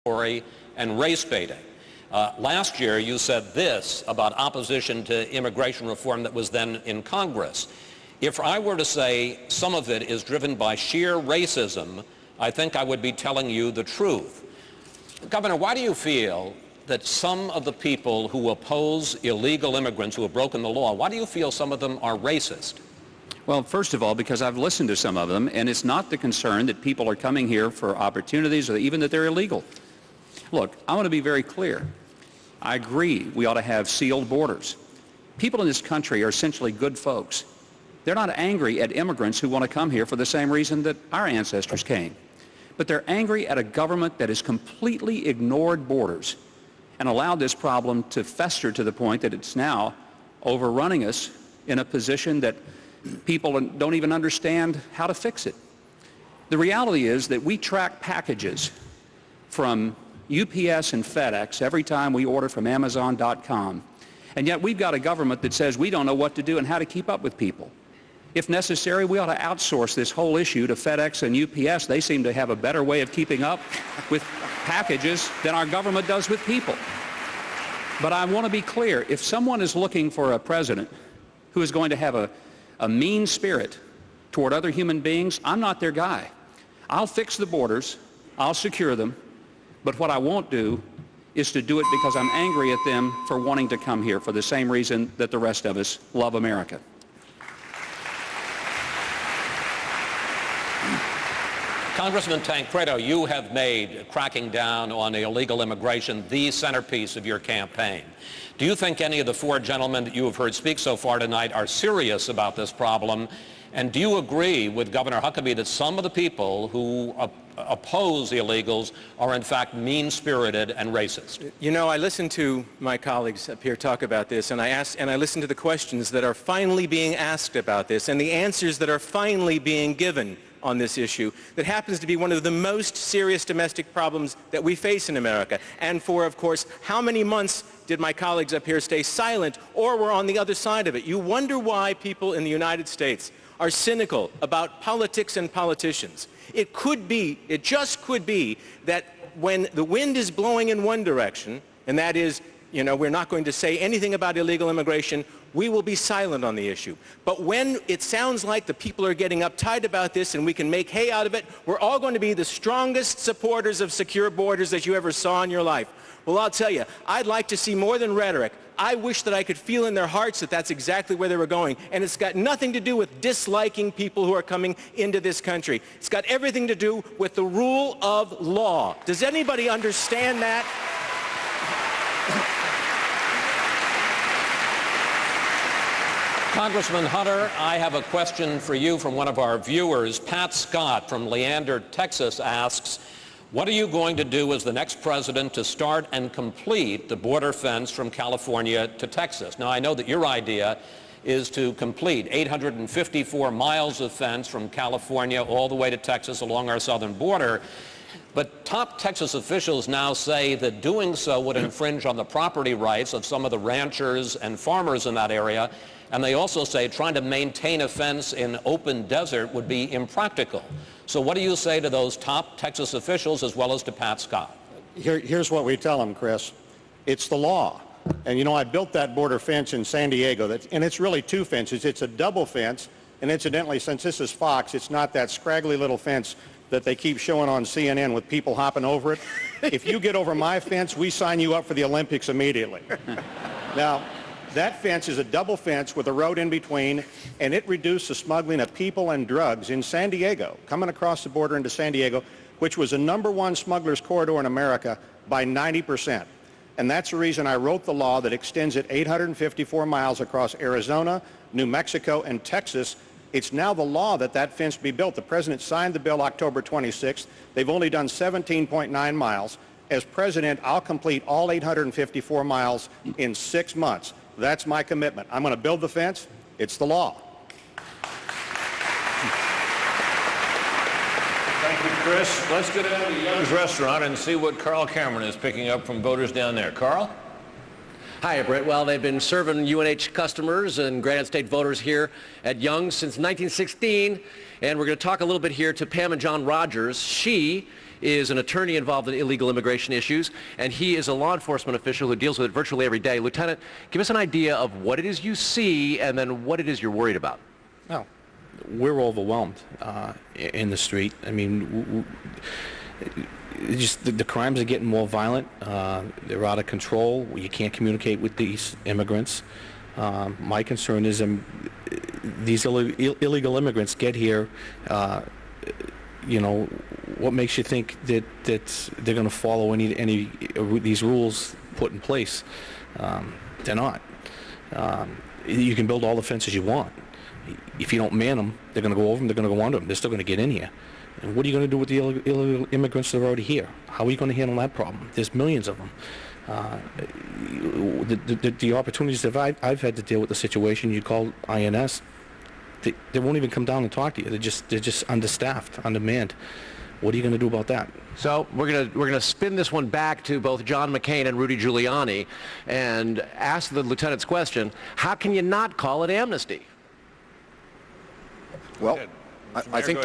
and race baiting. Last year, you said this about opposition to immigration reform that was then in Congress. If I were to say some of it is driven by sheer racism, I think I would be telling you the truth. Governor, why do you feel that some of the people who oppose illegal immigrants who have broken the law, why do you feel some of them are racist? Well, first of all, because I've listened to some of them, and it's not the concern that people are coming here for opportunities or even that they're illegal. Look, I want to be very clear. I agree we ought to have sealed borders. People in this country are essentially good folks. They're not angry at immigrants who want to come here for the same reason that our ancestors came. But they're angry at a government that has completely ignored borders and allowed this problem to fester to the point that it's now overrunning us in a position that people don't even understand how to fix it. The reality is that we track packages from UPS and FedEx every time we order from Amazon.com, and yet we've got a government that says we don't know what to do and how to keep up with people. If necessary, we ought to outsource this whole issue to FedEx and UPS. They seem to have a better way of keeping up with packages than our government does with people. But I want to be clear, if someone is looking for a president who is going to have a mean spirit toward other human beings, I'm not their guy. I'll fix the borders, I'll secure them, but what I won't do is to do it because I'm angry at them for wanting to come here for the same reason that the rest of us love America. Congressman Tancredo, you have made cracking down on illegal immigration the centerpiece of your campaign. Do you think any of the four gentlemen that you have heard speak so far tonight are serious about this problem? And do you agree with Governor Huckabee that some of the people who oppose the illegals are in fact mean-spirited and racist? You know, I listened to my colleagues up here talk about this, and I listened to the questions that are finally being asked about this and the answers that are finally being given on this issue that happens to be one of the most serious domestic problems that we face in America. And for, of course, how many months did my colleagues up here stay silent or were on the other side of it? You wonder why people in the United States are cynical about politics and politicians. It just could be that when the wind is blowing in one direction, and that is, you know, we're not going to say anything about illegal immigration, we will be silent on the issue. But when it sounds like the people are getting uptight about this and we can make hay out of it, we're all going to be the strongest supporters of secure borders that you ever saw in your life. Well, I'll tell you, I'd like to see more than rhetoric. I wish that I could feel in their hearts that that's exactly where they were going. And it's got nothing to do with disliking people who are coming into this country. It's got everything to do with the rule of law. Does anybody understand that? Congressman Hunter, I have a question for you from one of our viewers. Pat Scott from Leander, Texas asks, what are you going to do as the next president to start and complete the border fence from California to Texas? Now, I know that your idea is to complete 854 miles of fence from California all the way to Texas along our southern border. But top Texas officials now say that doing so would infringe on the property rights of some of the ranchers and farmers in that area. And they also say trying to maintain a fence in open desert would be impractical. So what do you say to those top Texas officials as well as to Pat Scott? Here's what we tell them, Chris. It's the law. And you know, I built that border fence in San Diego, and it's really two fences. It's a double fence, and incidentally, since this is Fox, it's not that scraggly little fence that they keep showing on CNN with people hopping over it. If you get over my fence, we sign you up for the Olympics immediately. Now, that fence is a double fence with a road in between, and it reduced the smuggling of people and drugs in San Diego, coming across the border into San Diego, which was the #1 smugglers corridor in America, by 90%. And that's the reason I wrote the law that extends it 854 miles across Arizona, New Mexico, and Texas. It's now the law that that fence be built. The president signed the bill October 26th. They've only done 17.9 miles. As president, I'll complete all 854 miles in 6 months. That's my commitment. I'm going to build the fence. It's the law. Thank you, Chris. Let's go down to Young's Restaurant and see what Carl Cameron is picking up from voters down there. Carl? Hi, Brett. Well, they've been serving UNH customers and Granite State voters here at Young's since 1916, and we're going to talk a little bit here to Pam and John Rogers. She is an attorney involved in illegal immigration issues, and he is a law enforcement official who deals with it virtually every day. Lieutenant, give us an idea of what it is you see and then what it is you're worried about. Well, we're overwhelmed in the street. I mean, just the crimes are getting more violent. They're out of control. You can't communicate with these immigrants. My concern is these illegal immigrants get here. You know, what makes you think that they're going to follow any of these rules put in place? They're not. You can build all the fences you want. If you don't man them, they're going to go over them, they're going to go under them. They're still going to get in here. And what are you going to do with the illegal immigrants that are already here? How are you going to handle that problem? There's millions of them. The opportunities that I've had to deal with the situation, you call INS, they won't even come down and talk to you. They're just understaffed, undermanned. What are you going to do about that? So we're gonna spin this one back to both John McCain and Rudy Giuliani and ask the lieutenant's question: how can you not call it amnesty? Well, I think